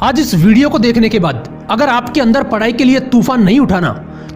आज इस वीडियो को देखने के बाद अगर आपके अंदर पढ़ाई के लिए तूफान नहीं उठाना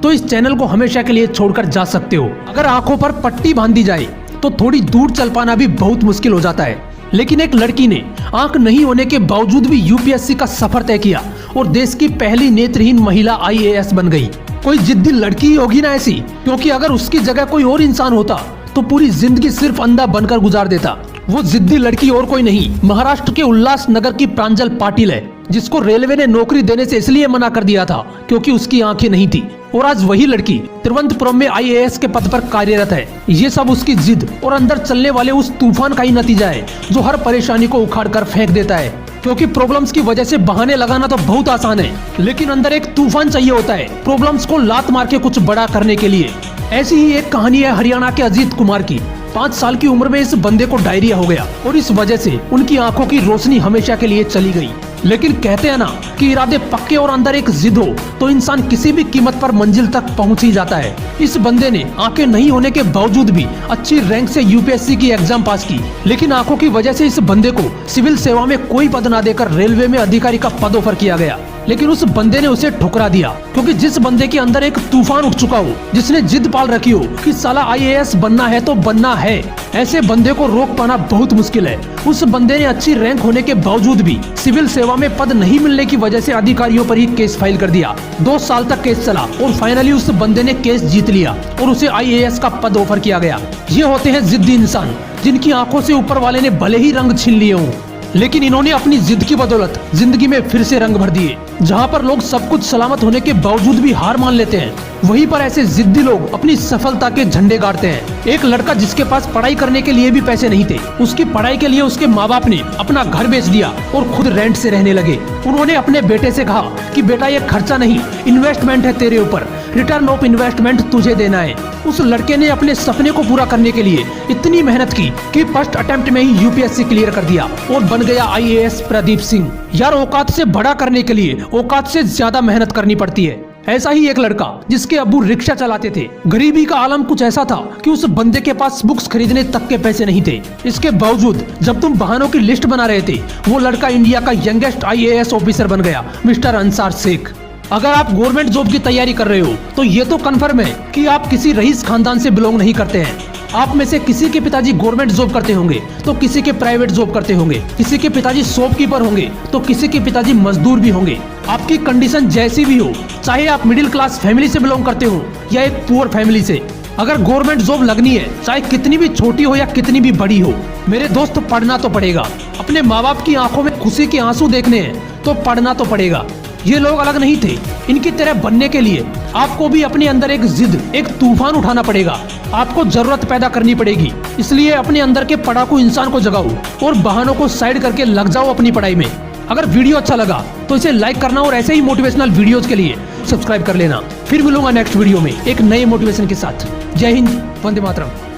तो इस चैनल को हमेशा के लिए छोड़कर जा सकते हो। अगर आंखों पर पट्टी बांध दी जाए तो थोड़ी दूर चल पाना भी बहुत मुश्किल हो जाता है, लेकिन एक लड़की ने आंख नहीं होने के बावजूद भी यूपीएससी का सफर तय किया और देश की पहली नेत्रहीन महिला आईएएस बन गई। कोई जिद्दी लड़की ही होगी ना ऐसी, क्योंकि अगर उसकी जगह कोई और इंसान होता तो पूरी जिंदगी सिर्फ अंधा बनकर गुजार देता। वो जिद्दी लड़की और कोई नहीं, महाराष्ट्र के उल्लासनगर की प्रांजल पाटिल है, जिसको रेलवे ने नौकरी देने से इसलिए मना कर दिया था क्योंकि उसकी आंखें नहीं थी। और आज वही लड़की तिरुवनंतपुरम में आईएएस के पद पर कार्यरत है। ये सब उसकी जिद और अंदर चलने वाले उस तूफान का ही नतीजा है जो हर परेशानी को उखाड़ कर फेंक देता है। क्योंकि प्रॉब्लम्स की वजह से बहाने लगाना तो बहुत आसान है, लेकिन अंदर एक तूफान चाहिए होता है प्रॉब्लम्स को लात मार के कुछ बड़ा करने के लिए। ऐसी ही एक कहानी है हरियाणा के अजीत कुमार की। 5 साल की उम्र में इस बंदे को डायरिया हो गया और इस वजह से उनकी आंखों की रोशनी हमेशा के लिए चली गई। लेकिन कहते हैं ना कि इरादे पक्के और अंदर एक जिद हो तो इंसान किसी भी कीमत पर मंजिल तक पहुंच ही जाता है। इस बंदे ने आंखें नहीं होने के बावजूद भी अच्छी रैंक से यूपीएससी की एग्जाम पास की, लेकिन आंखों की वजह से इस बंदे को सिविल सेवा में कोई पद ना देकर रेलवे में अधिकारी का पद ऑफर किया गया। लेकिन उस बंदे ने उसे ठुकरा दिया, क्योंकि जिस बंदे के अंदर एक तूफान उठ चुका हो, जिसने जिद पाल रखी हो कि साला आईएएस बनना है तो बनना है, ऐसे बंदे को रोक पाना बहुत मुश्किल है। उस बंदे ने अच्छी रैंक होने के बावजूद भी सिविल सेवा में पद नहीं मिलने की वजह से अधिकारियों पर ही केस फाइल कर दिया। 2 साल तक केस चला और फाइनली उस बंदे ने केस जीत लिया और उसे आईएएस का पद ऑफर किया गया। ये होते हैं जिद्दी इंसान, जिनकी आंखों से ऊपर वाले ने भले ही रंग छीन लिए हों, लेकिन इन्होंने अपनी जिद की बदौलत जिंदगी में फिर से रंग भर दिए। जहां पर लोग सब कुछ सलामत होने के बावजूद भी हार मान लेते हैं, वहीं पर ऐसे जिद्दी लोग अपनी सफलता के झंडे गाड़ते हैं। एक लड़का जिसके पास पढ़ाई करने के लिए भी पैसे नहीं थे, उसकी पढ़ाई के लिए उसके माँ बाप ने अपना घर बेच दिया और खुद रेंट से रहने लगे। उन्होंने अपने बेटे से कहा कि बेटा ये खर्चा नहीं, इन्वेस्टमेंट है तेरे ऊपर, रिटर्न ऑफ इन्वेस्टमेंट तुझे देना है। उस लड़के ने अपने सपने को पूरा करने के लिए इतनी मेहनत की कि फर्स्ट अटेम्प्ट में ही यूपीएससी क्लियर कर दिया और बन गया आईएएस प्रदीप सिंह। यार, औकात से बड़ा करने के लिए औकात से ज्यादा मेहनत करनी पड़ती है। ऐसा ही एक लड़का जिसके अब्बू रिक्शा चलाते थे, गरीबी का आलम कुछ ऐसा था कि उस बंदे के पास बुक्स खरीदने तक के पैसे नहीं थे। इसके बावजूद जब तुम बहानों की लिस्ट बना रहे थे, वो लड़का इंडिया का यंगेस्ट आईएएस ऑफिसर बन गया, मिस्टर अंसार शेख। अगर आप गवर्नमेंट जॉब की तैयारी कर रहे हो तो ये तो कन्फर्म है कि आप किसी रईस खानदान से बिलोंग नहीं करते हैं। आप में से किसी के पिताजी गवर्नमेंट जॉब करते होंगे तो किसी के प्राइवेट जॉब करते होंगे, किसी के पिताजी शॉपकीपर होंगे तो किसी के पिताजी मजदूर भी होंगे। आपकी कंडीशन जैसी भी हो, चाहे आप मिडिल क्लास फैमिली से बिलोंग करते हो या एक पुअर फैमिली से, अगर गवर्नमेंट जॉब लगनी है, चाहे कितनी भी छोटी हो या कितनी भी बड़ी हो, मेरे दोस्त पढ़ना तो पड़ेगा। अपने माँ बाप की आंखों में खुशी के आंसू देखने हैं तो पढ़ना तो पड़ेगा। ये लोग अलग नहीं थे, इनकी तरह बनने के लिए आपको भी अपने अंदर एक जिद, एक तूफान उठाना पड़ेगा। आपको जरूरत पैदा करनी पड़ेगी। इसलिए अपने अंदर के पढ़ाकू इंसान को जगाओ और बहानों को साइड करके लग जाओ अपनी पढ़ाई में। अगर वीडियो अच्छा लगा तो इसे लाइक करना और ऐसे ही मोटिवेशनल वीडियोस के लिए सब्सक्राइब कर लेना। फिर मिलूंगा नेक्स्ट वीडियो में एक नए मोटिवेशन के साथ। जय हिंद, वंदे मातरम।